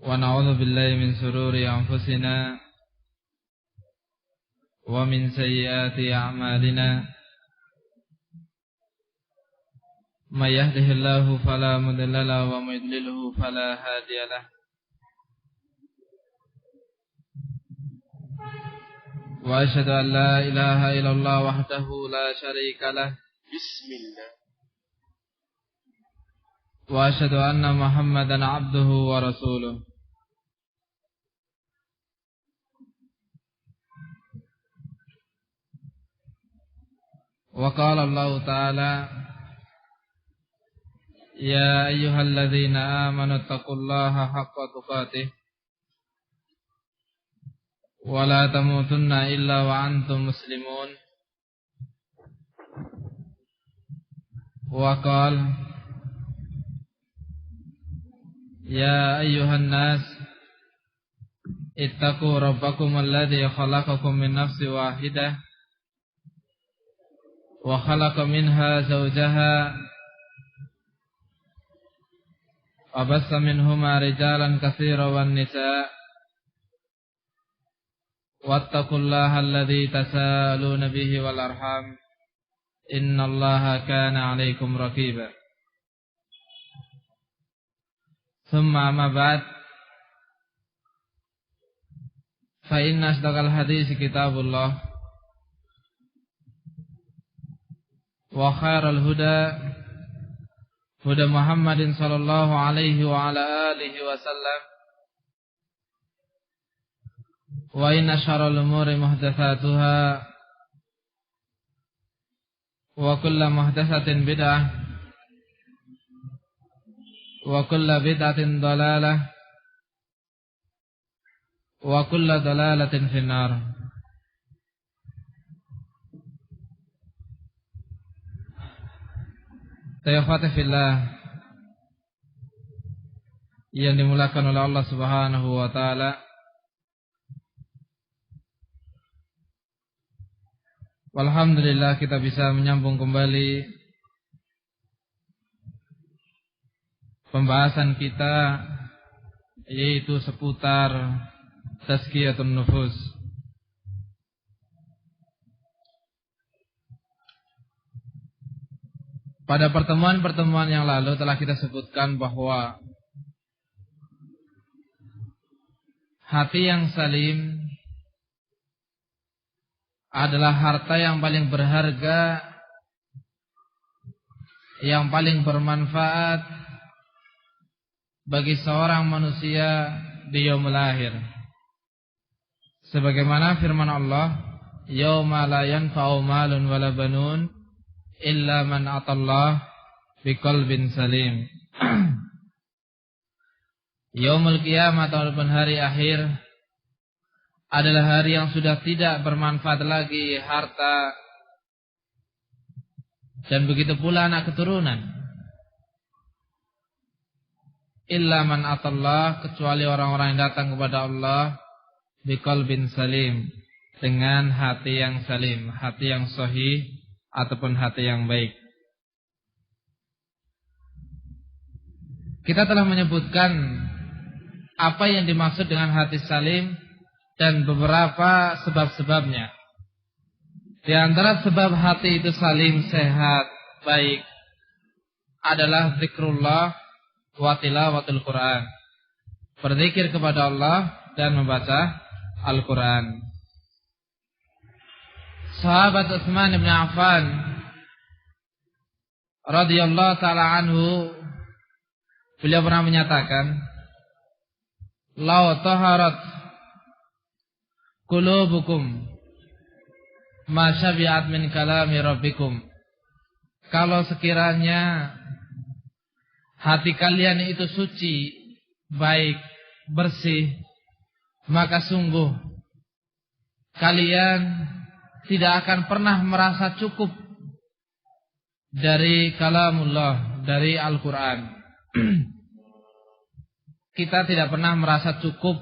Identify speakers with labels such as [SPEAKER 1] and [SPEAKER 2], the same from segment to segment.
[SPEAKER 1] ونعوذ بالله من شرور أنفسنا ومن سيئات أعمالنا من يهده الله فلا مضل له ومن يضلله فلا هادي له وأشهد أن لا إله إلا الله وحده لا شريك له
[SPEAKER 2] بسم الله
[SPEAKER 1] وأشهد أن محمدا عبده ورسوله وقال الله تعالى يا أيها الذين آمنوا اتقوا الله حق تقاته ولا تموتن إلا وأنتم مسلمون وقال يا أيها الناس اتقوا ربكم الذي خلقكم من نفس واحدة وخلق منها زوجها وبث منهما رجالا كثيرا والنساء واتقوا الله الذي تساءلون به والأرحام إن الله كان عليكم رقيبا ثم أما بعد فإن أصدق الحديث كتاب الله وخير الهدى هدى محمد صلى الله عليه وعلى آله وسلم وإن شر الأمور محدثاتها وكل محدثة بدعة وكل بدعة ضلالة وكل ضلالة في النار. Ikhwati fillah yang dimulakan oleh Allah Subhanahu wa taala. Alhamdulillah kita bisa menyambung kembali pembahasan kita, yaitu seputar tazkiyatun nufus. Pada pertemuan-pertemuan yang lalu telah kita sebutkan bahwa hati yang salim adalah harta yang paling berharga, yang paling bermanfaat bagi seorang manusia di yaumul akhir. Sebagaimana firman Allah, yauma la yanfa'u malun wala banun illa man atallah biqalbin salim. Yaumul qiyamah ataupun hari akhir adalah hari yang sudah tidak bermanfaat lagi harta dan begitu pula anak keturunan. Illa man atallah, kecuali orang-orang yang datang kepada Allah biqalbin salim, dengan hati yang salim, hati yang sahih ataupun hati yang baik. Kita telah menyebutkan apa yang dimaksud dengan hati salim dan beberapa sebab-sebabnya. Di antara sebab hati itu salim, sehat, baik adalah zikrullah wa tilawatul Quran. Berzikir kepada Allah dan membaca Al-Quran. Sahabat Utsman bin Affan radhiyallahu ta'ala anhu, beliau pernah menyatakan, "Lau taharat qulubukum ma syabi'at min kalami rabbikum." Kalau sekiranya hati kalian itu suci, baik, bersih, maka sungguh kalian tidak akan pernah merasa cukup dari kalamullah, dari Al-Quran. Kita tidak pernah merasa cukup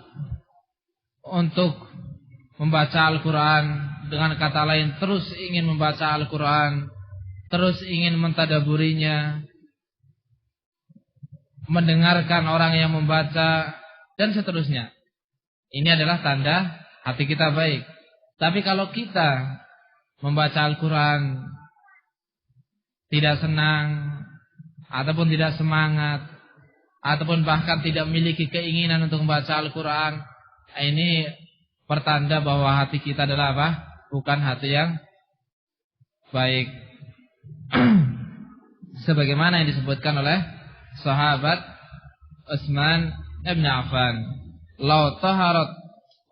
[SPEAKER 1] untuk membaca Al-Quran. Dengan kata lain, terus ingin membaca Al-Quran, terus ingin mentadaburinya, mendengarkan orang yang membaca, dan seterusnya. Ini adalah tanda hati kita baik. Tapi kalau kita membaca Al-Quran tidak senang, ataupun tidak semangat, ataupun bahkan tidak memiliki keinginan untuk membaca Al-Quran, ini pertanda bahwa hati kita adalah apa? Bukan hati yang baik. Sebagaimana yang disebutkan oleh sahabat Utsman bin Affan, "Lau taharat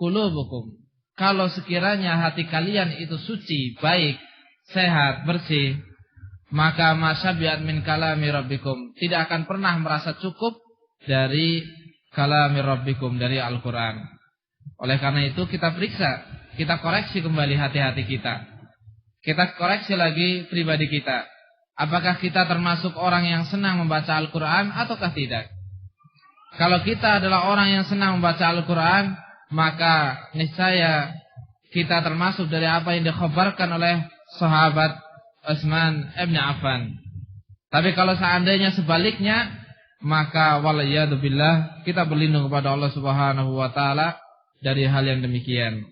[SPEAKER 1] qulubukum," kalau sekiranya hati kalian itu suci, baik, sehat, bersih, maka masyabihat min kalami rabbikum, tidak akan pernah merasa cukup dari kalami rabbikum, dari Al-Quran. Oleh karena itu kita periksa, kita koreksi kembali hati-hati kita. Kita koreksi lagi pribadi kita. Apakah kita termasuk orang yang senang membaca Al-Quran ataukah tidak? Kalau kita adalah orang yang senang membaca Al-Quran, maka niscaya kita termasuk dari apa yang dikhabarkan oleh sahabat Utsman bin Affan. Tapi kalau seandainya sebaliknya, maka waliyadzubillah, kita berlindung kepada Allah Subhanahu wa taala dari hal yang demikian.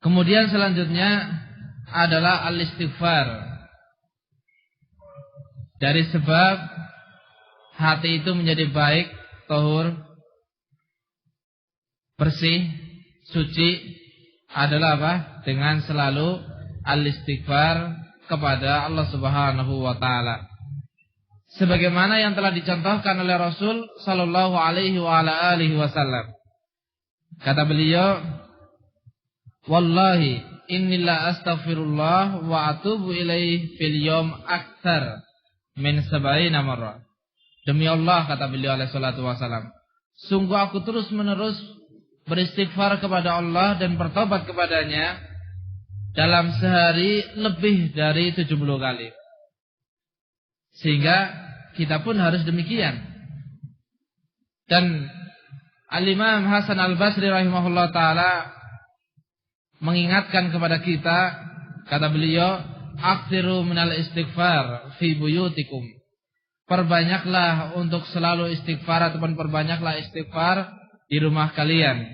[SPEAKER 1] Kemudian selanjutnya adalah al-istighfar. Dari sebab hati itu menjadi baik, tahur, bersih, suci adalah apa? Dengan selalu al-istighfar kepada Allah Subhanahu wa taala. Sebagaimana yang telah dicontohkan oleh Rasul sallallahu alaihi wa ala alihi wasallam. Kata beliau, "Wallahi inni la astaghfirullah wa atubu ilaihi fil yawm aktsar min 70 marrah." Demi Allah, kata beliau alaihi salatu wasallam, sungguh aku terus-menerus beristighfar kepada Allah dan bertobat kepadanya dalam sehari lebih dari 70 kali. Sehingga kita pun harus demikian. Dan Al-Imam Hasan Al-Basri rahimahullah ta'ala mengingatkan kepada kita, kata beliau, "Aktsiru minal istighfar fi buyutikum." Perbanyaklah untuk selalu istighfar, ataupun perbanyaklah istighfar di rumah kalian.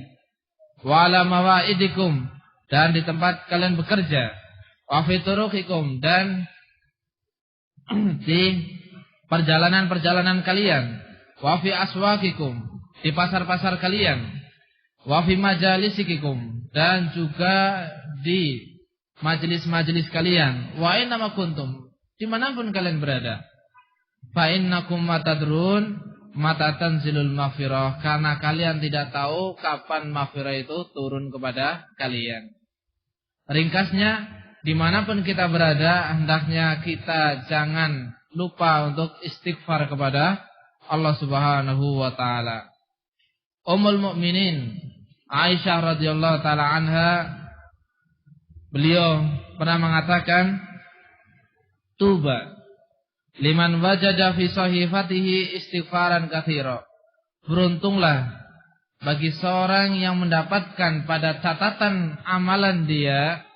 [SPEAKER 1] Wa ala mawaidikum, dan di tempat kalian bekerja. Wa fi turuqikum, dan di perjalanan-perjalanan kalian. Wa fi aswaqikum, di pasar-pasar kalian. Wa fi majalisikum, dan juga di majelis-majelis kalian. Wa inna ma kuntum, dimanapun kalian berada. Fa innakum matadrun mata tanzilul maghfirah, karena kalian tidak tahu kapan maghfirah itu turun kepada kalian. Ringkasnya, dimanapun kita berada, hendaknya kita jangan lupa untuk istighfar kepada Allah Subhanahu wa taala. Ummul Mukminin Aisyah radhiyallahu taala anha, beliau pernah mengatakan, "Tuba liman wajada fi sahifatihi istighfaran katsira." Beruntunglah bagi seorang yang mendapatkan pada catatan amalan dia,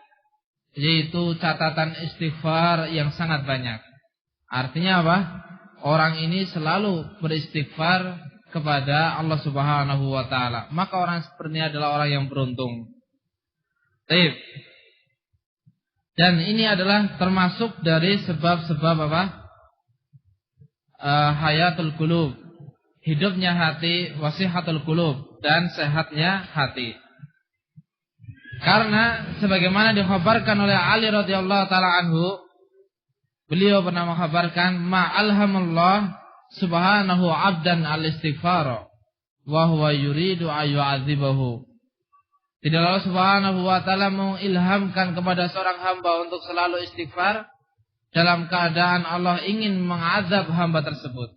[SPEAKER 1] yaitu catatan istighfar yang sangat banyak. Artinya apa? Orang ini selalu beristighfar kepada Allah Subhanahu wa taala. Maka orang seperti ini adalah orang yang beruntung. Baik. Dan ini adalah termasuk dari sebab-sebab apa? Hayatul qulub, hidupnya hati, wasihatul qulub, dan sehatnya hati. Karena sebagaimana dikhabarkan oleh Ali radhiyallahu taala anhu, beliau pernah mengkhabarkan, "Ma alhamullah subhanahu 'abdan al-istighfar wa huwa yuridu ayyu'adzibahu." Tidaklah Allah Subhanahu wa taala mengilhamkan kepada seorang hamba untuk selalu istighfar dalam keadaan Allah ingin mengazab hamba tersebut.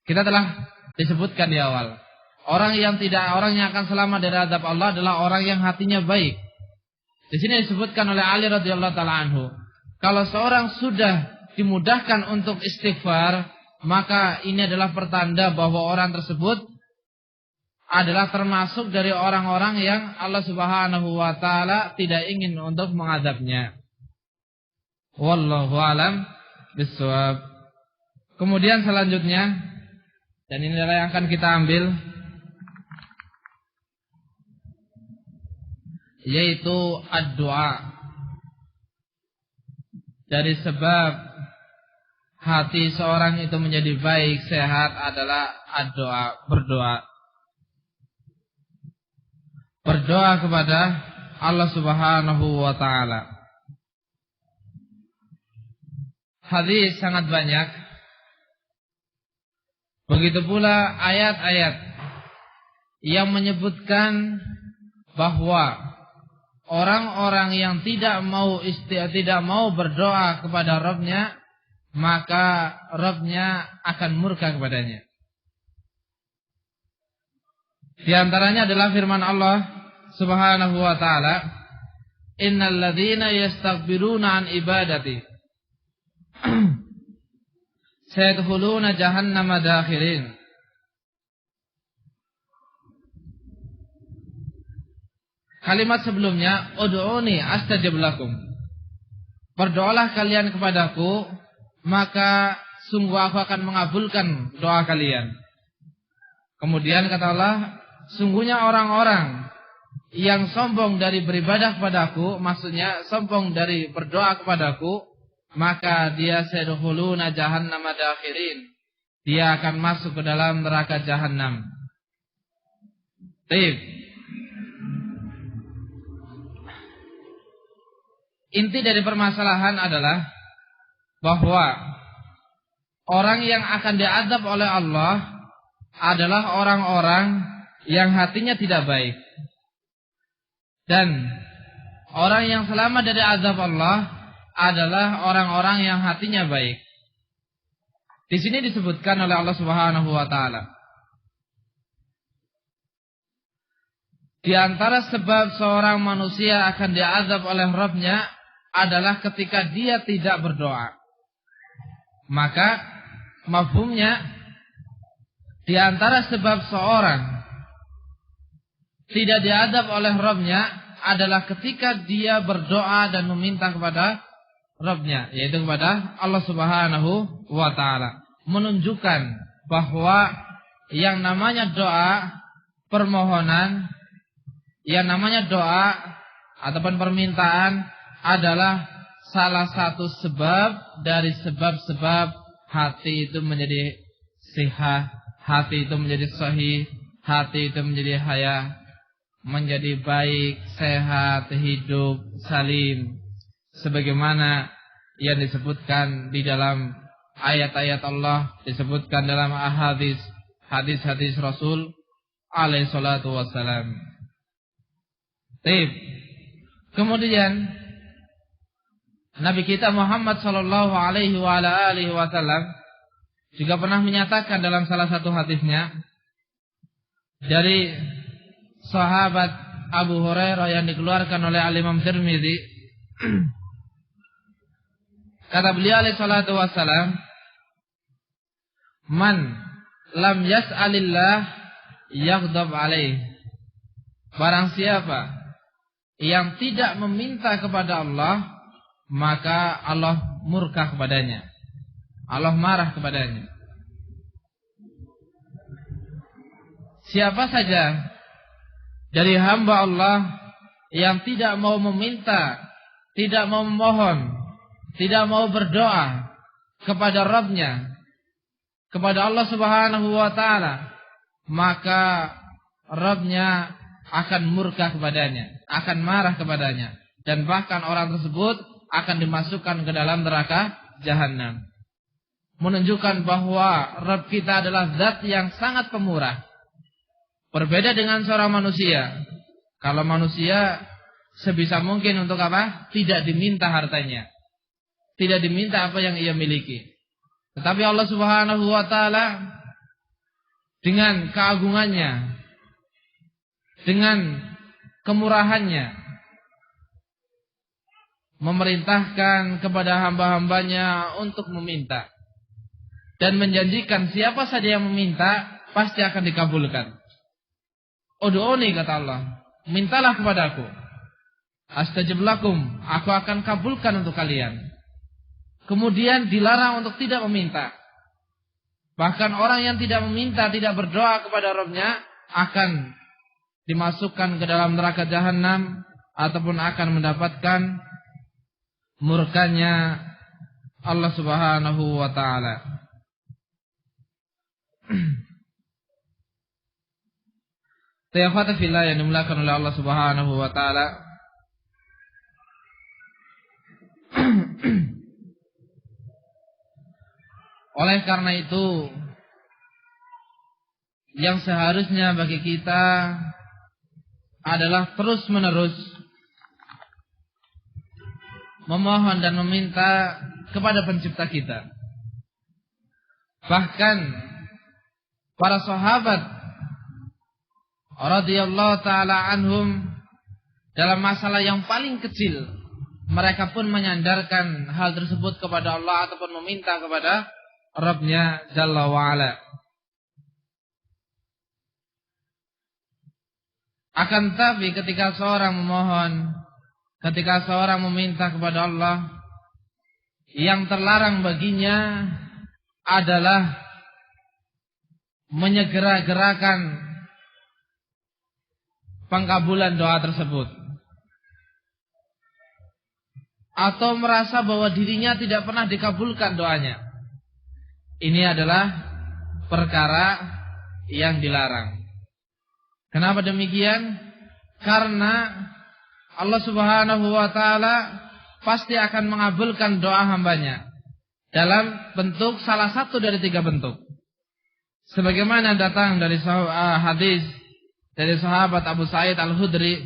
[SPEAKER 1] Kita telah disebutkan di awal, orang yang akan selamat dari azab Allah adalah orang yang hatinya baik. Di sini disebutkan oleh Ali radhiyallahu taala anhu, kalau seorang sudah dimudahkan untuk istighfar, maka ini adalah pertanda bahwa orang tersebut adalah termasuk dari orang-orang yang Allah Subhanahu wa taala tidak ingin untuk mengazabnya. Wallahu alam bissawab. Kemudian selanjutnya Dan inilah yang akan kita ambil, yaitu ad-du'a. Dari sebab hati seorang itu menjadi baik, sehat adalah ad-du'a, berdoa. Berdoa kepada Allah Subhanahu wa taala. Hadis sangat banyak. Begitu pula ayat-ayat yang menyebutkan bahwa orang-orang yang tidak mau berdoa kepada Rabb-Nya, maka Rabb-Nya akan murka kepadanya. Di antaranya adalah firman Allah Subhanahu wa taala, "Innal ladzina yastakbiruna an ibadati sayadkhuluna jahannama dakhirin." Kalimat sebelumnya, ud'uni astajib lakum. Berdoalah kalian kepadaku, maka sungguh aku akan mengabulkan doa kalian. Kemudian kata Allah, sungguhnya orang-orang yang sombong dari beribadah kepadaku, maksudnya sombong dari berdoa kepadaku, maka dia sayadkhuluna jahannama dakhirin. Dia akan masuk ke dalam neraka jahanam. Baik. Inti dari permasalahan adalah bahwa orang yang akan diazab oleh Allah adalah orang-orang yang hatinya tidak baik. Dan orang yang selamat dari azab Allah adalah orang-orang yang hatinya baik. Di sini disebutkan oleh Allah Subhanahu wa taala, di antara sebab seorang manusia akan diazab oleh Rabb-Nya adalah ketika dia tidak berdoa. Maka mafhumnya, di antara sebab seorang tidak diazab oleh Rabb-Nya adalah ketika dia berdoa dan meminta kepada Rabb-Nya, yaitu kepada Allah Subhanahu wa taala. Menunjukkan bahwa yang namanya doa, permohonan, yang namanya doa ataupun permintaan adalah salah satu sebab dari sebab-sebab hati itu menjadi sehat, hati itu menjadi sahih, hati itu menjadi haya, menjadi baik, sehat, hidup, salim. Sebagaimana yang disebutkan di dalam ayat-ayat Allah, disebutkan dalam hadis-hadis Rasul alaihi salatu wassalam. Kemudian Nabi kita Muhammad sallallahu alaihi wasallam juga pernah menyatakan dalam salah satu hadisnya dari sahabat Abu Hurairah yang dikeluarkan oleh Al-Imam Tirmidzi, kata beliau alaihi salatu wassalam, "Man lam yas'alillah yaghdab alaih." Barang siapa yang tidak meminta kepada Allah, maka Allah murka kepadanya, Allah marah kepadanya. Siapa saja dari hamba Allah yang tidak mau meminta, tidak mau memohon, tidak mau berdoa kepada Rabb-Nya, kepada Allah Subhanahu wa taala, maka Rabb-Nya akan murka kepadanya, akan marah kepadanya, dan bahkan orang tersebut akan dimasukkan ke dalam neraka jahanam. Menunjukkan bahwa Rabb kita adalah zat yang sangat pemurah. Berbeda dengan seorang manusia. Kalau manusia sebisa mungkin untuk apa? Tidak diminta hartanya, tidak diminta apa yang ia miliki. Tetapi Allah Subhanahu wa taala dengan keagungannya, dengan kemurahannya, memerintahkan kepada hamba-hambanya untuk meminta dan menjanjikan siapa saja yang meminta pasti akan dikabulkan. Ud'uni, kata Allah, mintalah kepadaku, astajib lakum, aku akan kabulkan untuk kalian. Kemudian dilarang untuk tidak meminta. Bahkan orang yang tidak meminta, tidak berdoa kepada Rabb-Nya akan dimasukkan ke dalam neraka jahanam ataupun akan mendapatkan murkanya Allah Subhanahu wa taala. Tayafata fillah yang dimuliakan oleh Allah Subhanahu wa taala. Oleh karena itu, yang seharusnya bagi kita adalah terus-menerus memohon dan meminta kepada pencipta kita. Bahkan para sahabat radhiyallahu taala anhum dalam masalah yang paling kecil, mereka pun menyandarkan hal tersebut kepada Allah ataupun meminta kepada Rabb-Nya Jalla wa'ala. Akan tapi ketika seorang memohon, ketika seorang meminta kepada Allah, yang terlarang baginya adalah menyegera-gerakan pengkabulan doa tersebut, atau merasa bahwa dirinya tidak pernah dikabulkan doanya. Ini adalah perkara yang dilarang. Kenapa demikian? Karena Allah Subhanahu wa taala pasti akan mengabulkan doa hambanya dalam bentuk salah satu dari 3 bentuk. Sebagaimana datang dari hadis dari sahabat Abu Sa'id Al-Khudri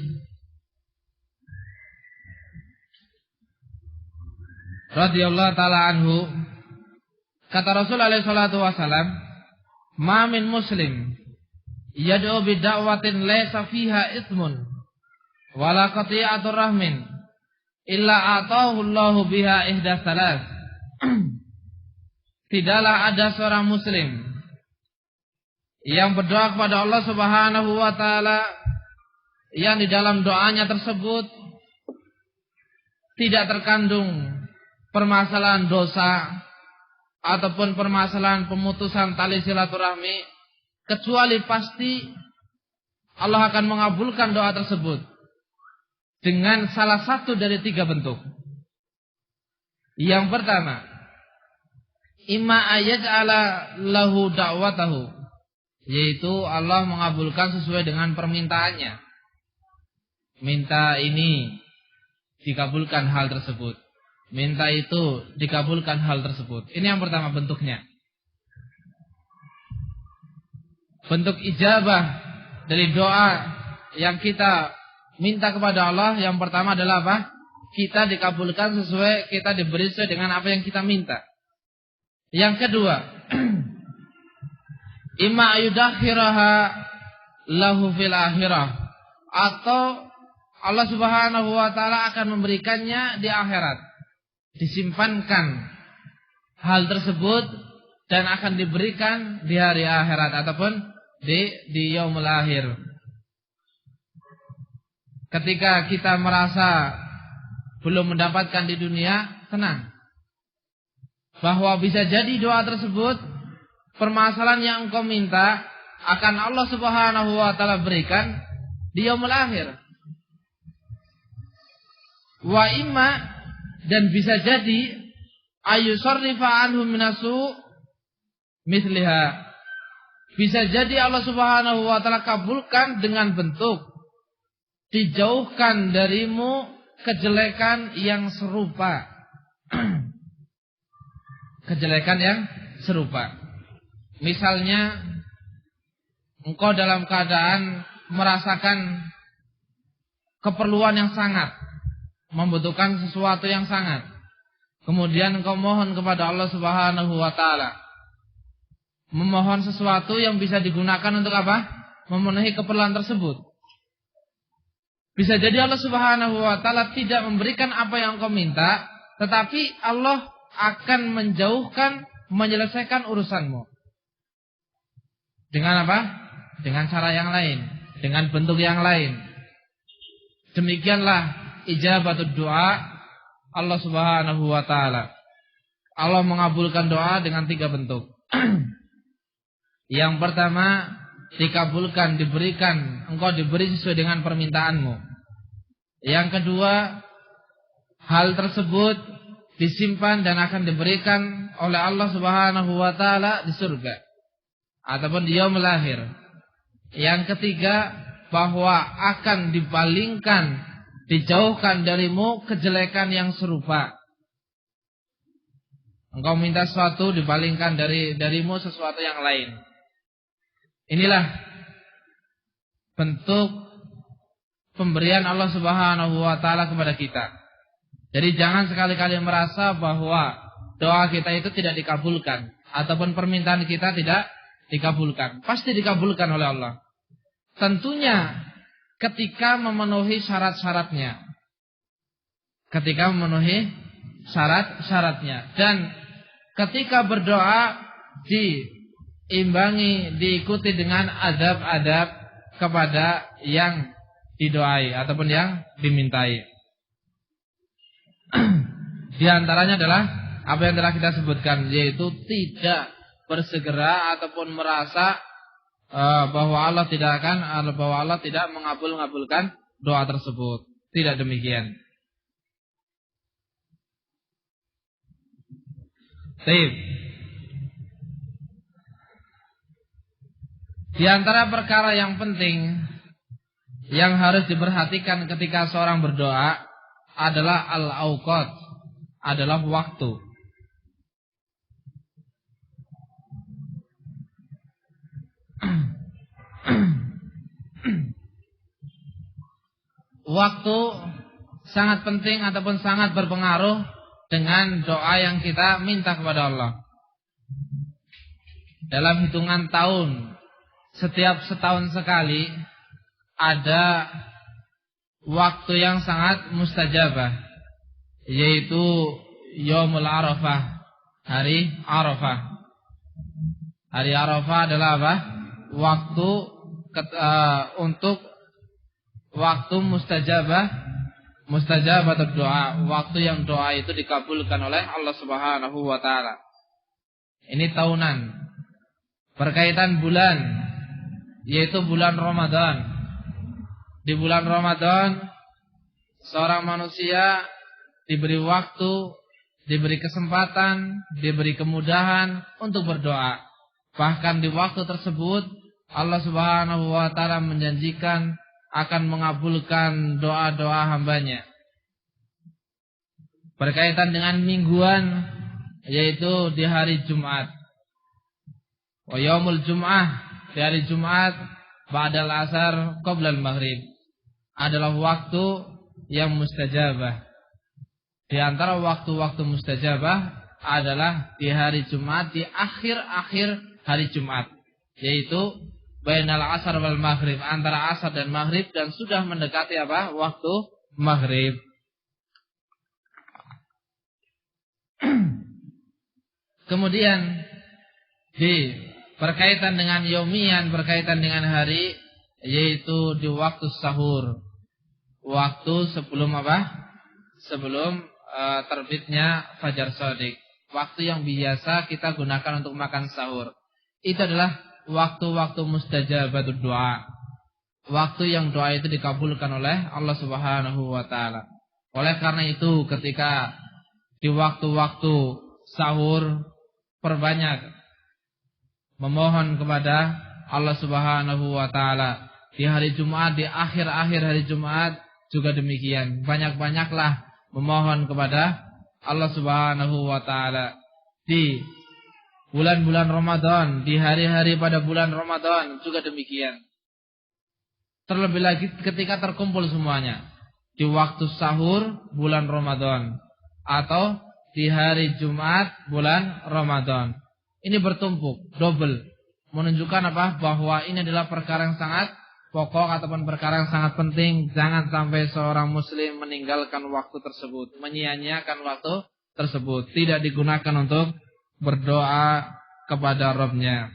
[SPEAKER 1] radhiyallahu taala anhu, kata Rasulullah sallallahu alaihi wasallam, "Ma min muslim yad'u bi da'watin laysa fiha itsmun wala qati'atur rahmin illa atahu Allahu biha ihda salas." Tidaklah ada seorang muslim yang berdoa kepada Allah Subhanahu wa taala yang di dalam doanya tersebut tidak terkandung permasalahan dosa ataupun permasalahan pemutusan tali silaturahmi, kecuali pasti Allah akan mengabulkan doa tersebut dengan salah satu dari 3 bentuk. Yang pertama, imma ayaj'ala lahu da'watahu, yaitu Allah mengabulkan sesuai dengan permintaannya. Minta ini dikabulkan hal tersebut, minta itu dikabulkan hal tersebut. Ini yang pertama bentuknya. Bentuk ijabah dari doa yang kita minta kepada Allah, yang pertama adalah apa? Kita dikabulkan sesuai, kita diberi sesuai dengan apa yang kita minta. Yang kedua, imma ayudakhiraha lahu fil akhirah, atau Allah Subhanahu wa taala akan memberikannya di akhirat. Disimpankan hal tersebut dan akan diberikan di hari akhirat ataupun di yaumul akhir. Ketika kita merasa belum mendapatkan di dunia, tenang, bahwa bisa jadi doa tersebut, permasalahan yang engkau minta akan Allah Subhanahu wa taala berikan di yaumul akhir. Wa imma, dan bisa jadi ayusarrifa anhu minasu misliha, bisa jadi Allah Subhanahu wa taala kabulkan dengan bentuk dijauhkan darimu kejelekan yang serupa. Kejelekan yang serupa. Misalnya engkau dalam keadaan merasakan keperluan yang sangat, membutuhkan sesuatu yang sangat, kemudian engkau mohon kepada Allah Subhanahu wa taala, memohon sesuatu yang bisa digunakan untuk apa? Memenuhi keperluan tersebut. Bisa jadi Allah Subhanahu wa taala tidak memberikan apa yang engkau minta, tetapi Allah akan menjauhkan, menyelesaikan urusanmu. Dengan apa? Dengan cara yang lain, dengan bentuk yang lain. Demikianlah ijabatud doa Allah Subhanahu wa taala. Allah mengabulkan doa dengan 3 bentuk. Yang pertama, dikabulkan, diberikan, engkau diberi sesuai dengan permintaanmu. Yang kedua, hal tersebut disimpan dan akan diberikan oleh Allah Subhanahu wa taala di surga ataupun di yaumul akhir. Yang ketiga, bahwa akan dipalingkan, dijauhkan darimu kejelekan yang serupa. Engkau minta sesuatu, dipalingkan darimu sesuatu yang lain. Inilah bentuk pemberian Allah Subhanahu wa taala kepada kita. Jadi jangan sekali-kali merasa bahwa doa kita itu tidak dikabulkan ataupun permintaan kita tidak dikabulkan. Pasti dikabulkan oleh Allah. Tentunya ketika memenuhi syarat-syaratnya. Ketika memenuhi syarat-syaratnya. Dan ketika berdoa diimbangi, diikuti dengan adab-adab kepada yang didoai ataupun yang dimintai. Di antaranya adalah apa yang telah kita sebutkan, yaitu tidak bersegera ataupun merasa bahwa Allah tidak mengabulkan doa tersebut. Tidak demikian. Baik. Di antara perkara yang penting yang harus diperhatikan ketika seorang berdoa adalah al-awqat, adalah waktu. Waktu sangat penting ataupun sangat berpengaruh dengan doa yang kita minta kepada Allah. Dalam hitungan tahun, setiap setahun sekali ada waktu yang sangat mustajabah, yaitu Yaumul Arafah, hari Arafah. Hari Arafah adalah apa? Waktu untuk waktu mustajabah doa, waktu yang doa itu dikabulkan oleh Allah Subhanahu wa taala. Ini tahunan. Berkaitan bulan, yaitu bulan Ramadan. Di bulan Ramadan seorang manusia diberi waktu, diberi kesempatan, diberi kemudahan untuk berdoa. Bahkan di waktu tersebut Allah Subhanahu wa taala menjanjikan akan mengabulkan doa-doa hambanya. Berkaitan dengan mingguan, yaitu di hari Jumat. Wa yaumul Jum'ah, di hari Jumat ba'dal asar qoblal maghrib, adalah waktu yang mustajabah. Di antara waktu-waktu mustajabah adalah di hari Jumat, di akhir-akhir hari Jumat, yaitu bainal asar wal maghrib, antara asar dan maghrib, dan sudah mendekati apa? Waktu maghrib. Kemudian berkaitan dengan yaumian, berkaitan dengan hari, yaitu di waktu sahur. Waktu sebelum apa? Sebelum terbitnya fajar shadiq. Waktu yang biasa kita gunakan untuk makan sahur. Itu adalah waktu-waktu mustajabatud doa. Waktu yang doa itu dikabulkan oleh Allah Subhanahu wa taala. Oleh karena itu ketika di waktu-waktu sahur, perbanyak memohon kepada Allah Subhanahu wa taala. Di hari Jumat, di akhir-akhir hari Jumat juga demikian. Banyak-banyaklah memohon kepada Allah Subhanahu wa taala. Di bulan-bulan Ramadan, di hari-hari pada bulan Ramadan juga demikian. Terlebih lagi ketika terkumpul semuanya di waktu sahur bulan Ramadan atau di hari Jumat bulan Ramadan. Ini bertumpuk, double, menunjukkan apa? Bahwa ini adalah perkara yang sangat pokok ataupun perkara yang sangat penting. Jangan sampai seorang muslim meninggalkan waktu tersebut, menyia-nyiakan waktu tersebut, tidak digunakan untuk berdoa kepada Rabb-Nya.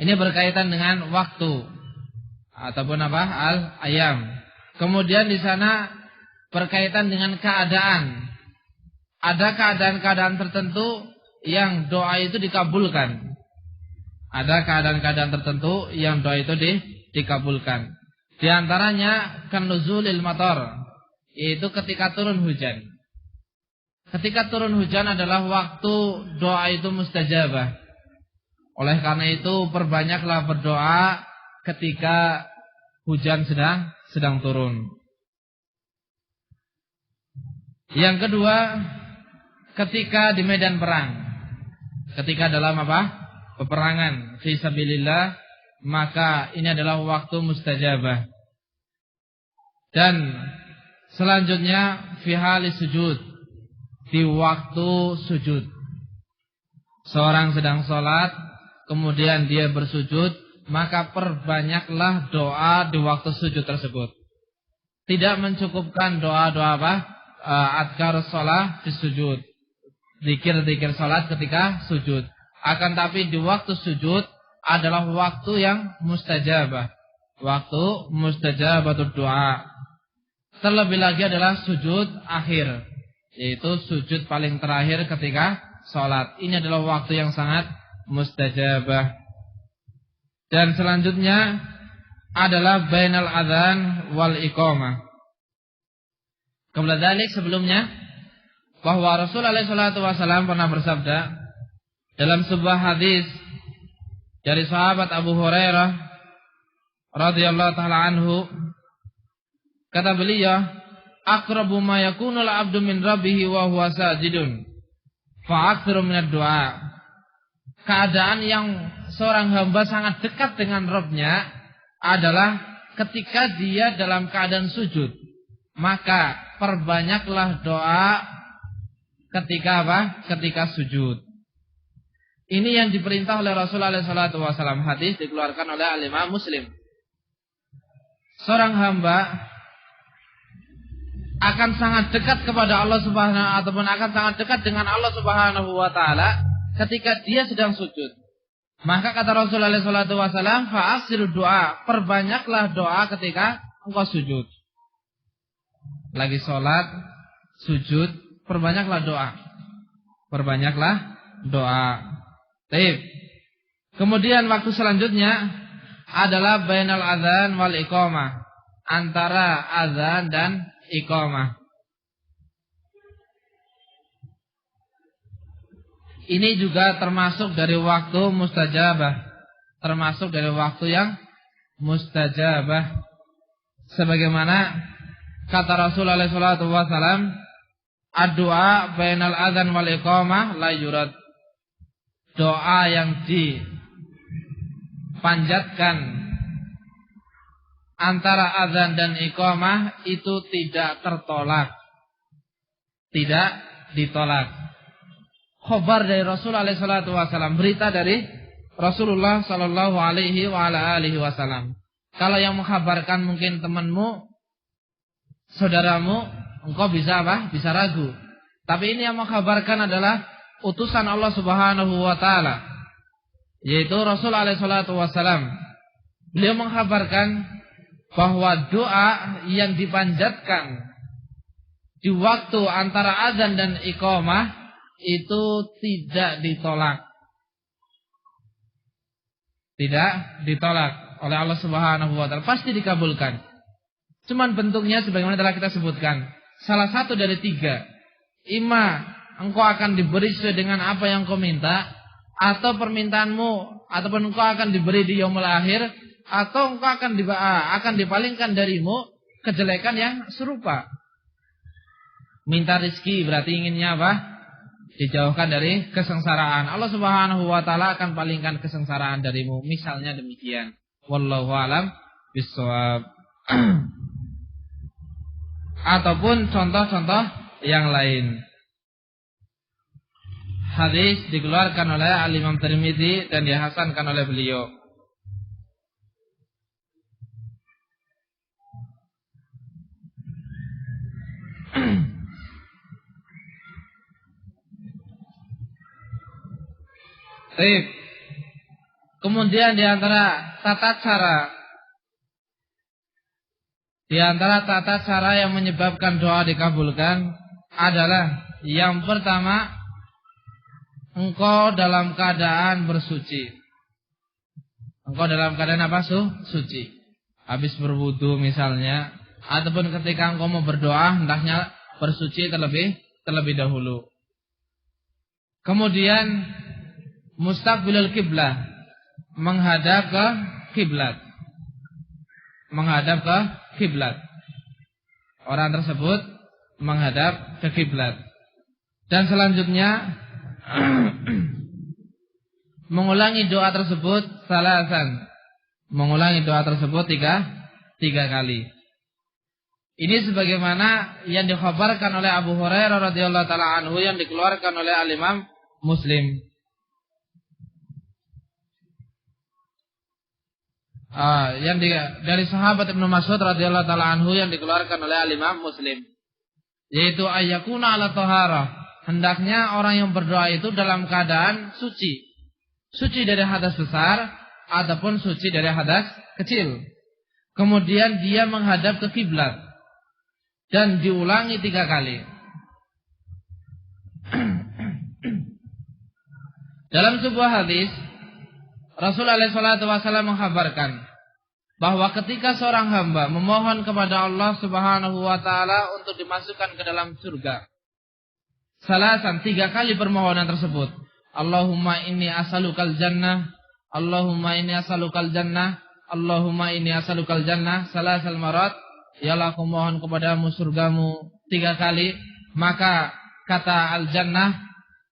[SPEAKER 1] Ini berkaitan dengan waktu ataupun apa? Al-ayam. Kemudian di sana berkaitan dengan keadaan. Ada keadaan-keadaan tertentu yang doa itu dikabulkan. Ada keadaan-keadaan tertentu yang doa itu dikabulkan. Di antaranya kan nuzulil matar, yaitu ketika turun hujan. Ketika turun hujan adalah waktu doa itu mustajabah. Oleh karena itu perbanyaklah berdoa ketika hujan sedang turun. Yang kedua, ketika di medan perang. Ketika dalam peperangan fi sabilillah, maka ini adalah waktu mustajabah. Dan selanjutnya fi halis sujud, di waktu sujud. Seorang sedang sholat, kemudian dia bersujud, maka perbanyaklah doa di waktu sujud tersebut. Tidak mencukupkan doa-doa adkar sholat di sujud, zikir-zikir sholat ketika sujud. Akan tapi di waktu sujud adalah waktu yang mustajabah, waktu mustajabatul doa. Terlebih lagi adalah sujud akhir, yaitu sujud paling terakhir ketika sholat. Ini adalah waktu yang sangat mustajabah. Dan selanjutnya adalah bainal adzan wal iqamah. Qabla dzalik, sebelumnya, bahwa Rasulullah SAW pernah bersabda dalam sebuah hadis dari sahabat Abu Hurairah radhiyallahu taala anhu, kata beliau, aqrabu ma yakunul abdu min rabbih wa huwa sajidun fa aktsiru minad du'a. Keadaan yang seorang hamba sangat dekat dengan Rabb-nya adalah ketika dia dalam keadaan sujud. Maka perbanyaklah doa ketika ketika sujud. Ini yang diperintah oleh Rasulullah SAW. Hadis dikeluarkan oleh Al-Imam Muslim. Seorang hamba akan sangat dekat kepada Allah Subhanahu, ataupun akan sangat dekat dengan Allah Subhanahu wa taala ketika dia sedang sujud. Maka kata Rasulullah SAW, fa'aksiru doa, perbanyaklah doa ketika engkau sujud. Lagi sholat, sujud, perbanyaklah doa. Perbanyaklah doa. Baik. Kemudian waktu selanjutnya adalah bainal adzan wal iqamah, antara azan dan iqamah. Ini juga termasuk dari waktu mustajabah, termasuk dari waktu yang mustajabah. Sebagaimana kata Rasulullah SAW, ad-du'a bainal adzan wal iqamah la yurad. Doa yang dipanjatkan antara azan dan iqamah itu tidak tertolak, tidak ditolak. Khabar dari Rasulullah SAW, berita dari Rasulullah SAW. Kalau yang mengkhabarkan mungkin temanmu, saudaramu, engkau bisa bisa ragu. Tapi ini yang mengkhabarkan adalah utusan Allah Subhanahu wa taala, yaitu Rasulullah SAW. Beliau mengkhabarkan bahwa doa yang dipanjatkan di waktu antara azan dan iqamah itu tidak ditolak. Tidak ditolak oleh Allah Subhanahu wa taala, pasti dikabulkan. Cuman bentuknya sebagaimana telah kita sebutkan, salah satu dari tiga. Ima engkau akan diberi sesuai dengan apa yang kau minta, atau permintaanmu ataupun engkau akan diberi di yaumul akhir, atau engkau akan dipalingkan darimu kejelekan yang serupa. Minta rezeki berarti inginnya apa? Dijauhkan dari kesengsaraan. Allah Subhanahu wa taala akan palingkan kesengsaraan darimu. Misalnya demikian. Wallahu a'lam bishawab. Ataupun contoh-contoh yang lain. Hadis dikeluarkan oleh Al-Imam Tirmidzi dan dihasankan oleh beliau. Baik. Kemudian di antara tata cara yang menyebabkan doa dikabulkan adalah yang pertama, engkau dalam keadaan bersuci. Engkau dalam keadaan apa? Suci. Habis berwudu misalnya, ataupun ketika engkau mau berdoa hendaknya bersuci terlebih dahulu. Kemudian mustaqbilul kiblah, menghadap ke kiblat. Menghadap ke kiblat. Orang tersebut menghadap ke kiblat. Dan selanjutnya mengulangi doa tersebut salasan. Mengulangi doa tersebut tiga kali. Ini sebagaimana yang dikhabarkan oleh Abu Hurairah radhiyallahu taala anhu yang dikeluarkan oleh Al-Imam Muslim. Dari sahabat Ibnu Mas'ud radhiyallahu taala anhu yang dikeluarkan oleh Al-Imam Muslim, yaitu ayyakuna ala taharah, hendaknya orang yang berdoa itu dalam keadaan suci dari hadas besar ataupun suci dari hadas kecil. Kemudian dia menghadap ke kiblat dan diulangi 3 kali. Dalam sebuah hadis Rasulullah SAW menghabarkan bahwa ketika seorang hamba memohon kepada Allah Subhanahu wa taala untuk dimasukkan ke dalam surga, salasan 3 kali permohonan tersebut, Allahumma inni as'alukal jannah, Allahumma inni as'alukal jannah, Allahumma inni as'alukal jannah, salasal marat, ya Allah aku mohon kepadamu surgamu 3 kali, maka kata al-jannah,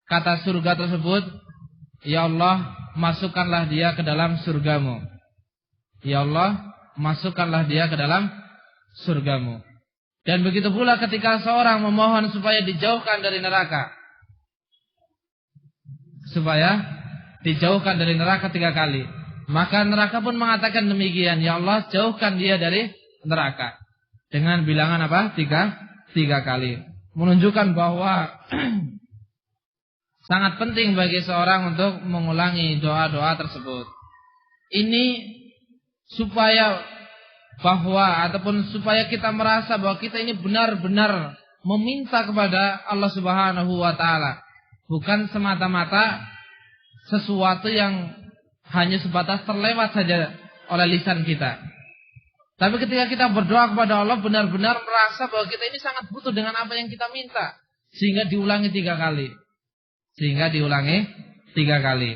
[SPEAKER 1] kata surga tersebut, ya Allah masukkanlah dia ke dalam surgamu. Ya Allah, masukkanlah dia ke dalam surgamu. Dan begitu pula ketika seorang memohon supaya dijauhkan dari neraka. Supaya dijauhkan dari neraka 3 kali. Maka neraka pun mengatakan demikian, ya Allah jauhkan dia dari neraka. Dengan bilangan apa? 3 kali. Menunjukkan bahwa sangat penting bagi seorang untuk mengulangi doa-doa tersebut. Ini supaya kita merasa bahwa kita ini benar-benar meminta kepada Allah Subhanahu wa taala, bukan semata-mata sesuatu yang hanya sebatas terlewat saja oleh lisan kita. Tapi ketika kita berdoa kepada Allah benar-benar merasa bahwa kita ini sangat butuh dengan apa yang kita minta, sehingga diulangi 3 kali.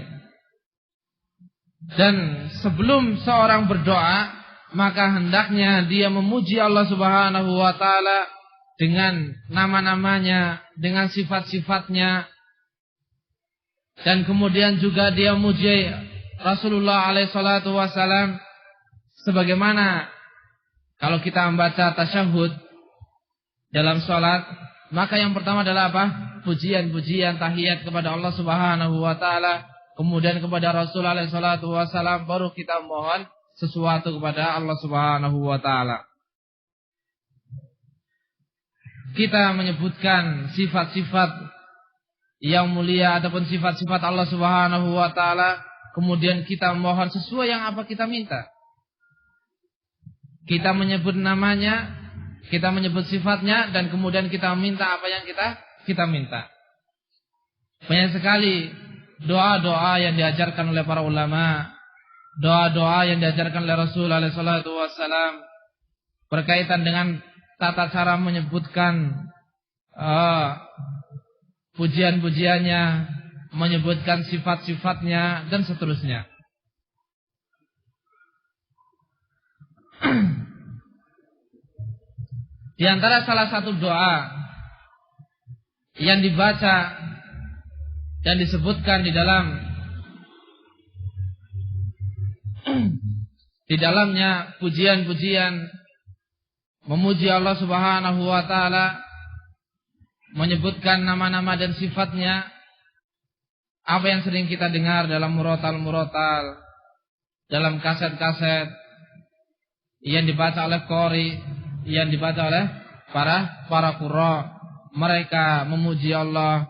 [SPEAKER 1] Dan sebelum seorang berdoa, maka hendaknya dia memuji Allah Subhanahu wa taala dengan nama-namanya, dengan sifat-sifatnya. Dan kemudian juga dia memuji Rasulullah alaihi salatu wasallam, sebagaimana kalau kita membaca tasyahud dalam salat, maka yang pertama adalah apa? Pujian-pujian, tahiyat kepada Allah Subhanahu wa taala, kemudian kepada Rasulullah alaihi salatu wasallam, baru kita mohon sesuatu kepada Allah Subhanahu wa taala. Kita menyebutkan sifat-sifat yang mulia ataupun sifat-sifat Allah Subhanahu wa taala, kemudian kita mohon sesuai yang apa kita minta. Kita menyebut namanya, kita menyebut sifatnya, dan kemudian kita minta apa yang kita minta. Banyak sekali doa-doa yang diajarkan oleh para ulama, doa-doa yang diajarkan oleh Rasulullah SAW berkaitan dengan tata cara menyebutkan pujian-pujiannya, menyebutkan sifat-sifatnya, dan seterusnya. Di antara salah satu doa yang dibaca dan disebutkan di dalamnya pujian-pujian memuji Allah Subhanahu wa taala, menyebutkan nama-nama dan sifatnya, apa yang sering kita dengar dalam murotal-murotal, dalam kaset-kaset yang dibaca oleh qori, yang dibaca oleh para qurra. Mereka memuji Allah,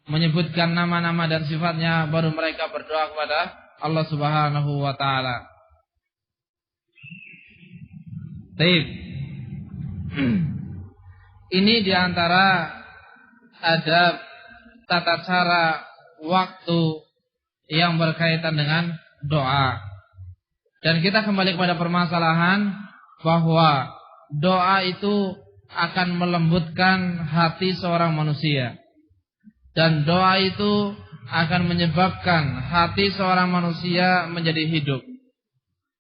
[SPEAKER 1] menyebutkan nama-nama dan sifatnya, baru mereka berdoa kepada Allah Subhanahu wa taala. Baik. Ini diantara adab tata cara waktu yang berkaitan dengan doa. Dan kita kembali kepada permasalahan bahwa doa itu akan melembutkan hati seorang manusia. Dan doa itu akan menyebabkan hati seorang manusia menjadi hidup.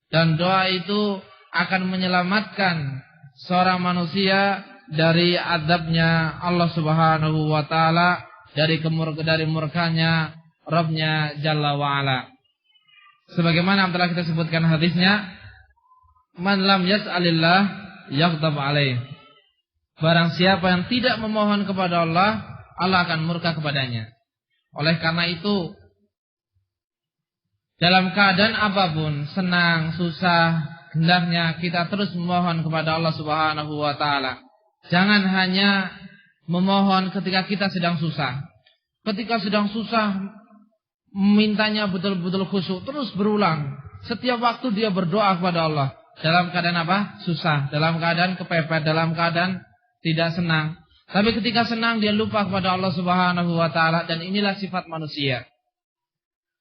[SPEAKER 1] Dan doa itu akan menyelamatkan seorang manusia dari azabnya Allah Subhanahu wa taala, dari murkanya Rabbnya Jalla wa Ala. Sebagaimana telah kita sebutkan hadisnya, man lam yas'alillah yaghdab alaih. Barang siapa yang tidak memohon kepada Allah, Allah akan murka kepadanya. Oleh karena itu, dalam keadaan apapun, senang, susah, hendaknya kita terus memohon kepada Allah Subhanahu wa taala. Jangan hanya memohon ketika kita sedang susah. Ketika sedang susah, mintanya betul-betul khusyuk, terus berulang. Setiap waktu dia berdoa kepada Allah. Dalam keadaan apa? Susah, dalam keadaan kepepet, dalam keadaan tidak senang. Tapi ketika senang dia lupa kepada Allah Subhanahu wa taala, dan inilah sifat manusia.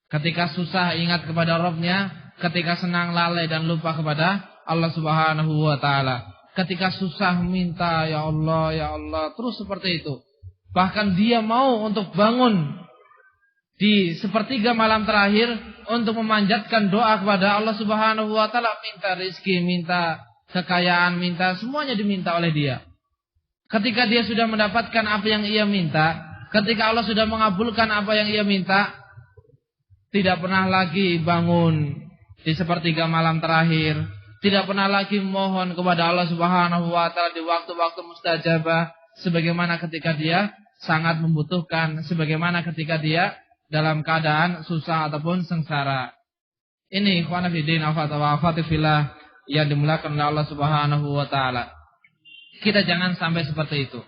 [SPEAKER 1] Ketika susah ingat kepada Rabbnya, ketika senang lalai dan lupa kepada Allah Subhanahu wa taala. Ketika susah minta ya Allah, terus seperti itu. Bahkan dia mau untuk bangun di sepertiga malam terakhir untuk memanjatkan doa kepada Allah Subhanahu wa taala, minta rezeki, minta kekayaan, minta semuanya diminta oleh dia. Ketika dia sudah mendapatkan apa yang ia minta, ketika Allah sudah mengabulkan apa yang ia minta, tidak pernah lagi bangun di sepertiga malam terakhir, tidak pernah lagi mohon kepada Allah Subhanahu wa taala di waktu-waktu mustajabah, sebagaimana ketika dia sangat membutuhkan, sebagaimana ketika dia dalam keadaan susah ataupun sengsara. Ini ikhwan fillah wa akhwati fillah yang dimuliakan oleh Allah Subhanahu wa taala. Kita jangan sampai seperti itu.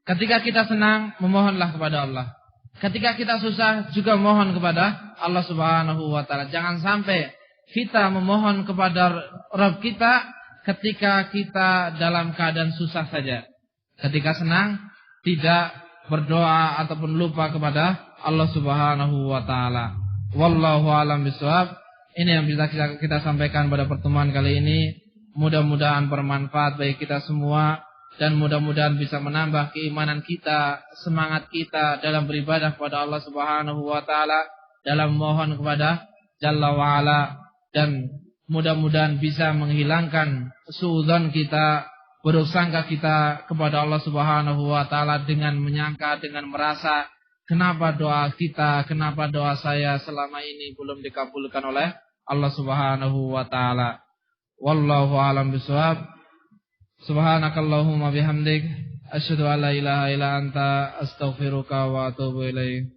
[SPEAKER 1] Ketika kita senang, memohonlah kepada Allah. Ketika kita susah, juga mohon kepada Allah Subhanahu wa taala. Jangan sampai kita memohon kepada Rabb kita ketika kita dalam keadaan susah saja. Ketika senang, tidak berdoa ataupun lupa kepada Allah Subhanahu wa taala. Wallahu a'lam bishawab. Ini yang bisa kita sampaikan pada pertemuan kali ini. Mudah-mudahan bermanfaat bagi kita semua, dan mudah-mudahan bisa menambah keimanan kita, semangat kita dalam beribadah kepada Allah Subhanahu wa taala, dalam mohon kepada Jalla wa Ala, dan mudah-mudahan bisa menghilangkan suudzon kita, buruk sangka kita kepada Allah Subhanahu wa taala, dengan menyangka, dengan merasa kenapa doa kita, kenapa doa saya selama ini belum dikabulkan oleh Allah Subhanahu wa taala. Wallahu a'lam bishawab. Subhanakallahumma bihamdik, asyhadu an la ilaha illa anta, astaghfiruka wa atubu ilaik.